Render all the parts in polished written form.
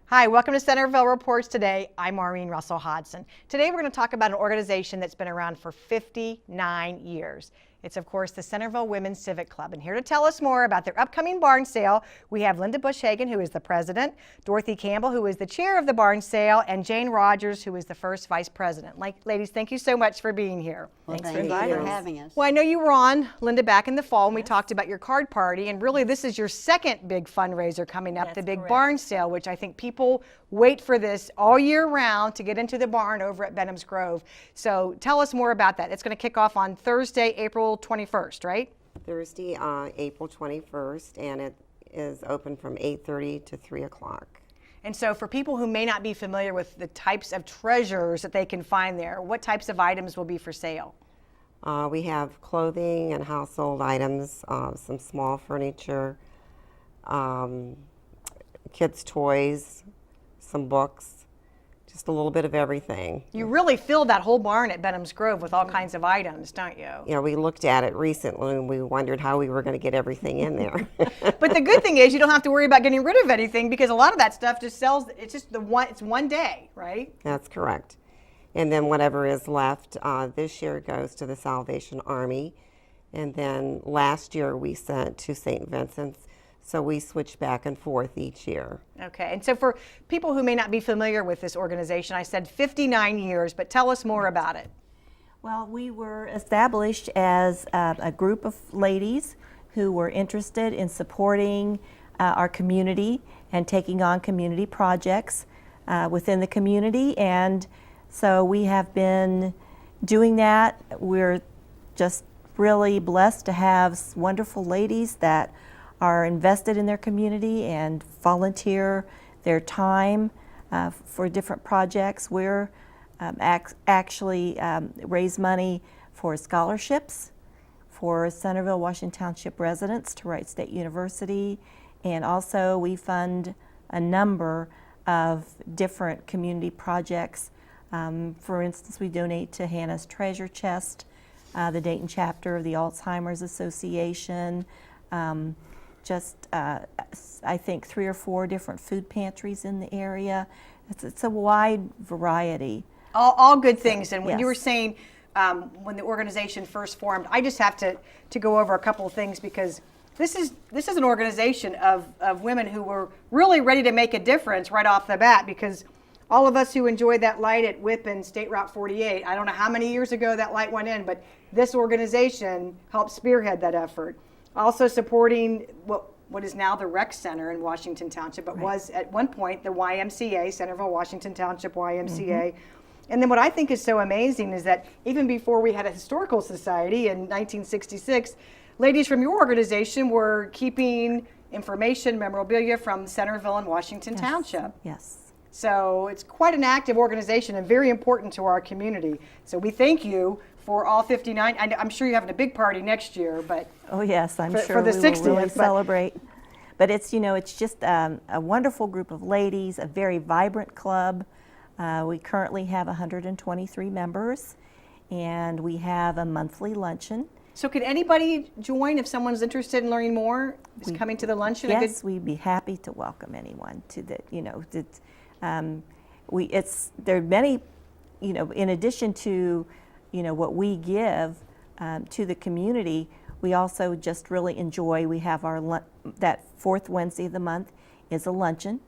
Hi, welcome to Centerville Reports Today. I'm Maureen Russell Hodson. Today we're going to talk about an organization that's been around for 59 years. It's, of course, the Centerville Women's Civic Club. And here to tell us more about their upcoming barn sale, we have Linda Buschagen, who is the president, Dorothy Campbell, who is the chair of the barn sale, and Jane Rodgers, who is the first vice president. Ladies, thank you so much for being here. Well, Thanks thank for you inviting for us. having us. Well, I know you were on, Linda, back in the fall, and we talked about your card party, and really this is your second big fundraiser coming up, That's the big correct. barn sale, which I think people wait for this all year round to get into the barn over at Benham's Grove. So tell us more about that. It's going to kick off on Thursday, April 21st, right? Thursday, April 21st, and it is open from 8:30 to 3 o'clock. And so for people who may not be familiar with the types of treasures that they can find there, what types of items will be for sale? We have clothing and household items, some small furniture, kids' toys, some books, just a little bit of everything. You really filled that whole barn at Benham's Grove with all kinds of items, don't you? You know, we looked at it recently and we wondered how we were going to get everything in there. But the good thing is you don't have to worry about getting rid of anything because a lot of that stuff just sells, it's one day, right? That's correct. And then whatever is left this year goes to the Salvation Army. And then last year we sent to St. Vincent's. So we switch back and forth each year. Okay, and so for people who may not be familiar with this organization, I said 59 years, but tell us more about it. Well, we were established as a group of ladies who were interested in supporting our community and taking on community projects within the community. And so we have been doing that. We're just really blessed to have wonderful ladies that are invested in their community and volunteer their time for different projects. We're actually raise money for scholarships for Centerville, Washington Township residents to Wright State University, and also we fund a number of different community projects. For instance, we donate to Hannah's Treasure Chest, the Dayton chapter of the Alzheimer's Association, I think 3 or 4 different food pantries in the area. It's a wide variety. All good things, and when you yes. were saying when the organization first formed, I just have to go over a couple of things because this is an organization of women who were really ready to make a difference right off the bat because all of us who enjoyed that light at WIP and State Route 48, I don't know how many years ago that light went in, but this organization helped spearhead that effort. Also supporting what is now the Rec Center in Washington Township, but was at one point the YMCA, Centerville Washington Township YMCA. Mm-hmm. And then what I think is so amazing is that even before we had a historical society in 1966, ladies from your organization were keeping information, memorabilia from Centerville and Washington Township. Yes. So it's quite an active organization and very important to our community. So we thank you for all 59. I'm sure you're having a big party next year, but oh yes, I'm for sure the we 60th, will really celebrate. But it's it's just a wonderful group of ladies, a very vibrant club. We currently have 123 members, and we have a monthly luncheon. So could anybody join if someone's interested in learning more? Is coming to the luncheon? Yes, we'd be happy to welcome anyone to the. There are many, in addition to, what we give to the community, we also just really enjoy. We have that fourth Wednesday of the month is a luncheon,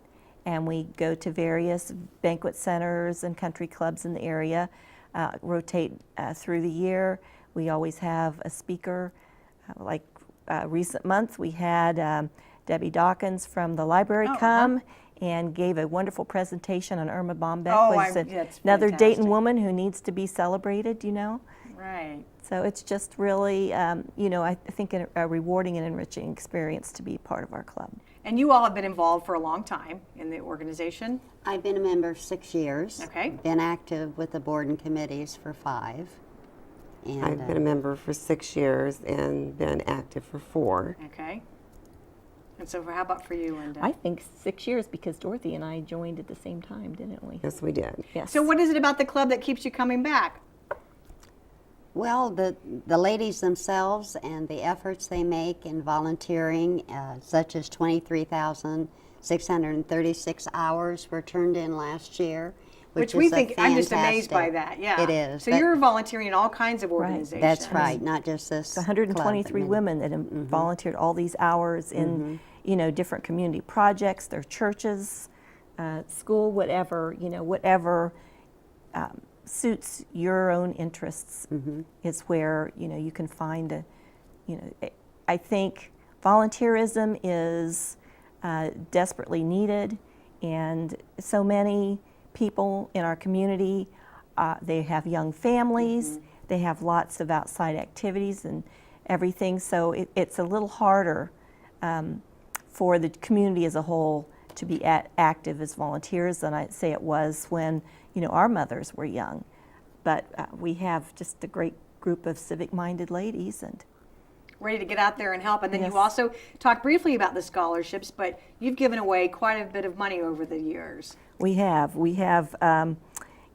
and we go to various banquet centers and country clubs in the area, rotate through the year. We always have a speaker. Recent month, we had Debbie Dawkins from the library come and gave a wonderful presentation on Irma Bombeck. That's another fantastic. Dayton woman who needs to be celebrated, Right. So it's just really, I think a rewarding and enriching experience to be part of our club. And you all have been involved for a long time in the organization. I've been a member 6 years. Okay. Been active with the board and committees for 5. And I've been a member for 6 years and been active for 4. Okay. And so how about for you, Linda? I think 6 years because Dorothy and I joined at the same time, didn't we? Yes, we did. Yes. So what is it about the club that keeps you coming back? well, the ladies themselves and the efforts they make in volunteering, such as 23,000 636 hours were turned in last year, Which which we is think, I'm just amazed by fantastic- that, yeah. It is. So but you're volunteering in all kinds of organizations. That's right, not just this 123 club, but many. women that have volunteered all these hours in, different community projects, their churches, school, whatever, whatever suits your own interests is where, you can find I think volunteerism is desperately needed, and so many people in our community, they have young families, they have lots of outside activities and everything, so it's a little harder for the community as a whole to be active as volunteers than I'd say it was when our mothers were young. But we have just a great group of civic-minded ladies and Ready to get out there and help. And then Yes. you also talked briefly about the scholarships, but you've given away quite a bit of money over the years. we have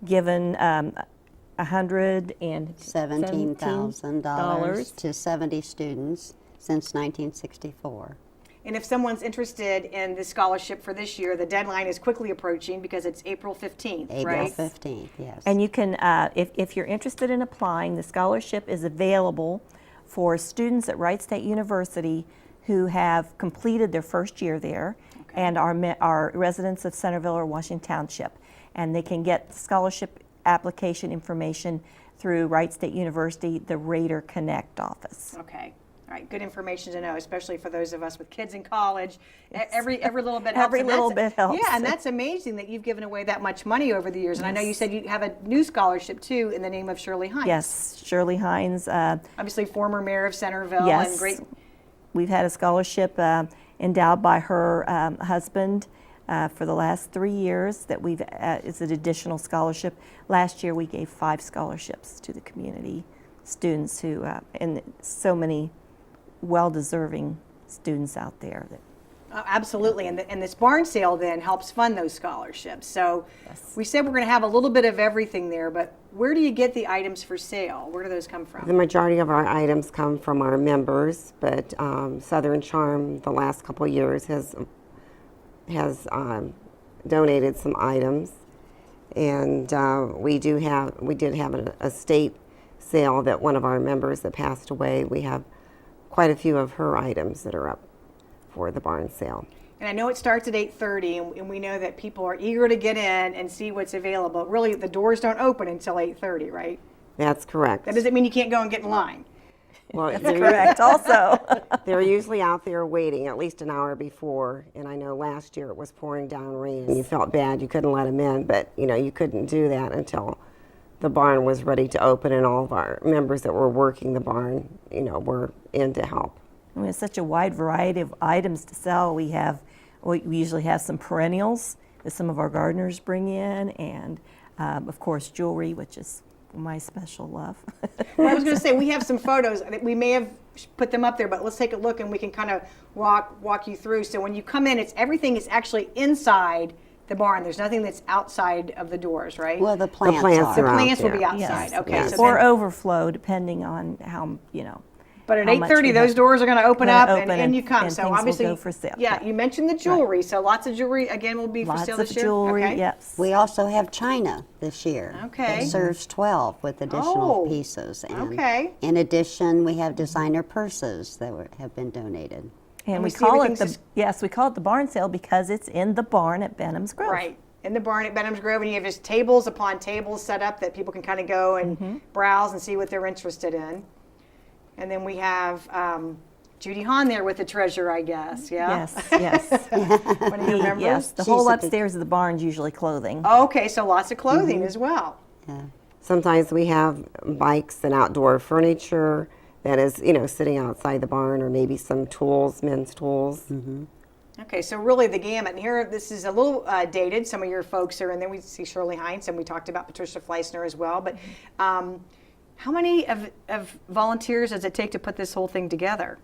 given $17,000 to 70 students since 1964. And if someone's interested in the scholarship for this year, the deadline is quickly approaching because it's April 15th, April right? 15th, yes. And you can, if you're interested in applying, the scholarship is available for students at Wright State University who have completed their first year there and are residents of Centerville or Washington Township. And they can get scholarship application information through Wright State University, the Raider Connect office. Okay. All right. Good information to know, especially for those of us with kids in college. Every little bit helps. Every And little that's- bit helps. Yeah, and that's amazing that you've given away that much money over the years. And I know you said you have a new scholarship too in the name of Shirley Hines. Yes, Shirley Hines. Obviously, former mayor of Centerville Yes. and great. We've had a scholarship endowed by her husband for the last 3 years that it's an additional scholarship. Last year we gave 5 scholarships to the community students who, and so many well-deserving students out there. Absolutely, and this barn sale then helps fund those scholarships. So we said we're going to have a little bit of everything there, but where do you get the items for sale? Where do those come from? The majority of our items come from our members, but Southern Charm the last couple of years has donated some items, and we did have an estate sale that one of our members that passed away. We have quite a few of her items that are up for the barn sale. And I know it starts at 8:30, and we know that people are eager to get in and see what's available. Really, the doors don't open until 8:30, right? That's correct. That doesn't mean you can't go and get in line. Well, Correct, also. they're usually out there waiting at least an hour before, and I know last year it was pouring down rain and you felt bad you couldn't let them in, but you couldn't do that until the barn was ready to open and all of our members that were working the barn, were in to help. I mean, it's such a wide variety of items to sell. We usually have some perennials that some of our gardeners bring in, and of course jewelry, which is my special love. Well, I was going to say we have some photos. We may have put them up there, but let's take a look and we can kind of walk you through. So when you come in, everything is actually inside the barn. There's nothing that's outside of the doors, right? Well, the plants, plants the are out plants will there. be outside. Yes, Okay. yes. So or then, overflow, depending on how but at how much 8:30, we those have. doors are going to open Gonna up, open and and- you come. and So things will obviously, go for sale. yeah, you mentioned the jewelry. So lots of jewelry again will be for lots sale of this year. jewelry. Okay. Yes. We also have china this year. Okay. It serves 12 with additional Oh, pieces. And okay. in addition, we have designer purses that have been donated. And we we see call it everything's we call it the barn sale because it's in the barn at Benham's Grove. Right. In the barn at Benham's Grove, and you have just tables upon tables set up that people can kind of go and browse and see what they're interested in. And then we have Judy Hahn there with the treasure, I guess. Yeah. Yes, yes. One of your members. Yes, the She's whole a big- upstairs of the barn's usually clothing. Okay, so lots of clothing as well. Yeah. Sometimes we have bikes and outdoor furniture that is, sitting outside the barn, or maybe some tools, men's tools. Okay, so really the gamut. And here, this is a little dated. Some of your folks are in there. We see Shirley Hines, and we talked about Patricia Fleissner as well. But how many of volunteers does it take to put this whole thing together?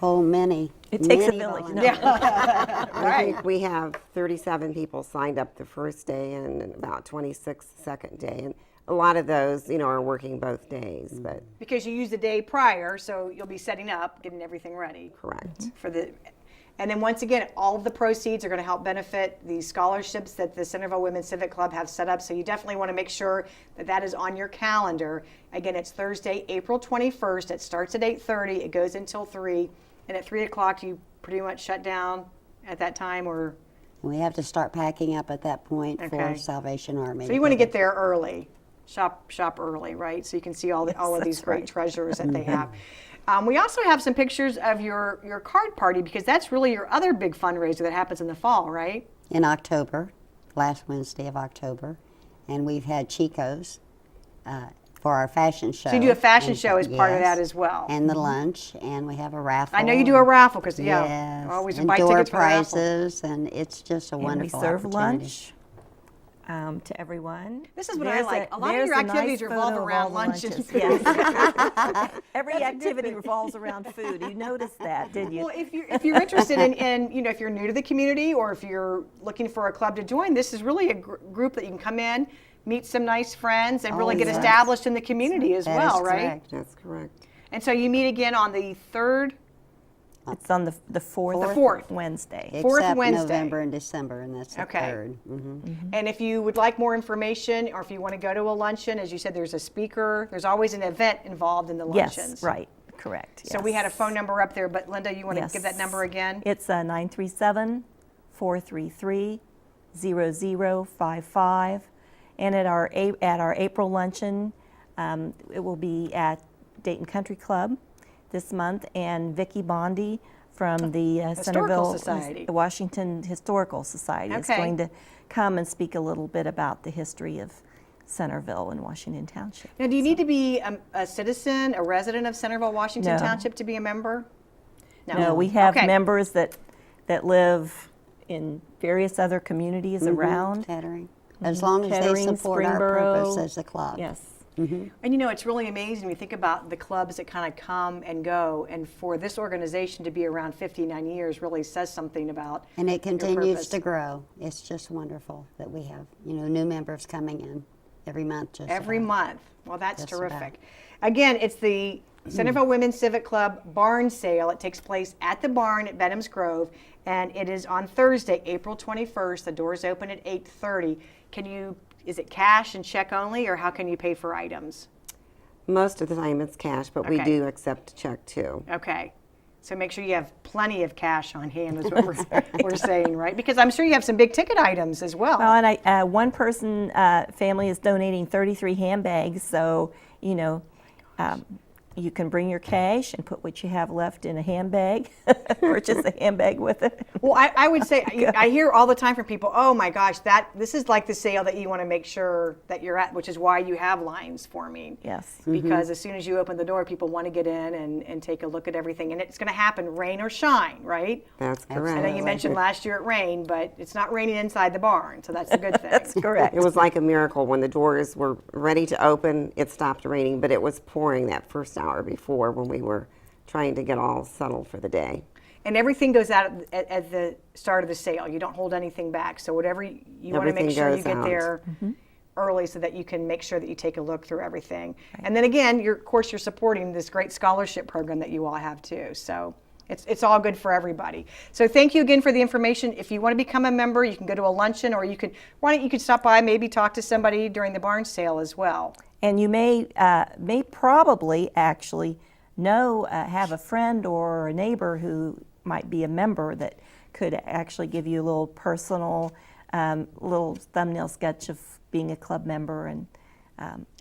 Oh, many. It takes a many village. volunteers. I think we have 37 people signed up the first day and about 26 the second day. And a lot of those, are working both days, but Because you use the day prior, so you'll be setting up, getting everything ready correct. for the. And then once again, all of the proceeds are going to help benefit the scholarships that the Centerville Women's Civic Club have set up. So you definitely want to make sure that that is on your calendar. Again, it's Thursday, April 21st. It starts at 8:30. It goes until 3. And at 3 o'clock, you pretty much shut down at that time, or? We have to start packing up at that point Okay. for Salvation Army. So you want to get there early, shop early, right? So you can see all of these that's great right. treasures that they have. We also have some pictures of your card party, because that's really your other big fundraiser that happens in the fall, right? In October, last Wednesday of October, and we've had Chico's for our fashion show. So you do a fashion And- show as part of yes, that as well. and the lunch, and we have a raffle. I know you do a raffle, because Yes, always and buy door tickets for the raffle. prizes, and it's just a And we wonderful serve opportunity. lunch to everyone. This is what I There's like. A lot of there's your a nice activities revolve photo of around all the lunch and lunches. food. Yes. Every activity revolves around food. You noticed that, did you? Well, if you're interested in if you're new to the community, or if you're looking for a club to join, this is really a group that you can come in, meet some nice friends, and really get yes. established in the community as That well, is right? correct. That's correct. And so you meet again on the 3rd. It's on the fourth, The fourth. Wednesday. Fourth Except Wednesday. November and December, and that's the Okay. 3rd. And if you would like more information, or if you want to go to a luncheon, as you said, there's a speaker. There's always an event involved in the luncheons. Yes, right, correct. So we had a yes. phone number up there, but Linda, you want to Yes. give that number again? It's 937-433-0055. And at our April luncheon, it will be at Dayton Country Club this month, and Vicki Bondi from the Centerville Society. the Washington Historical Society is Okay. going to come and speak a little bit about the history of Centerville and Washington Township. Now, do you need to be a citizen, a resident of Centerville, Washington No. Township to be a member? No, we have Okay. members that live in various other communities around. Kettering. As long as they Kettering, support our purpose Springboro. as a club. Yes. And it's really amazing when you think about the clubs that kind of come and go, and for this organization to be around 59 years really says something about And it your continues purpose. to grow. It's just wonderful that we have, new members coming in every month. Just Every about. month. Well, that's Just about. terrific. Again, it's the Centerville Women's Civic Club barn sale. It takes place at the barn at Benham's Grove, and it is on Thursday, April 21st. The doors open at 8:30. Is it cash and check only, or how can you pay for items? Most of the time it's cash, but we Okay. do accept check too. Okay. So make sure you have plenty of cash on hand, is what we're saying, right? Because I'm sure you have some big ticket items as well. Well, and one person family is donating 33 handbags, so you can bring your cash and put what you have left in a handbag, purchase a handbag with it. Well, I would say, I hear all the time from people, oh my gosh, this is like the sale that you want to make sure that you're at, which is why you have lines forming. Yes. Because as soon as you open the door, people want to get in and take a look at everything. And it's going to happen rain or shine, right? That's I correct. know you mentioned last year it rained, but it's not raining inside the barn, so that's a good thing. That's correct. It was like a miracle. When the doors were ready to open, it stopped raining, but it was pouring that first hour before when we were trying to get all settled for the day. And everything goes out at the start of the sale. You don't hold anything back. So whatever you want to make Everything sure you goes get out. there early so that you can make sure that you take a look through everything. And then again, of course, you're supporting this great scholarship program that you all have too. So it's all good for everybody. So thank you again for the information. If you want to become a member, you can go to a luncheon, or you could stop by, maybe talk to somebody during the barn sale as well. And you may probably actually have a friend or a neighbor who might be a member that could actually give you a little personal, little thumbnail sketch of being a club member, and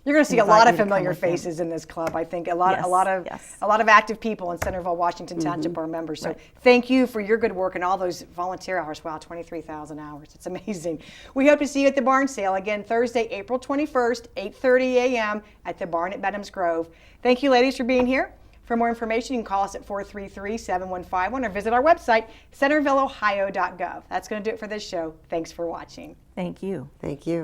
You're going to see a invite lot of you to come familiar with them. faces in this club. I think a lot Yes, of yes. a lot of active people in Centerville, Washington Township are members. So thank you for your good work and all those volunteer hours. Wow, 23,000 hours. It's amazing. We hope to see you at the barn sale again Thursday, April 21st, 8:30 a.m. at the barn at Benham's Grove. Thank you, ladies, for being here. For more information, you can call us at 433-7151 or visit our website, centervilleohio.gov. That's going to do it for this show. Thanks for watching. thank you. Thank you.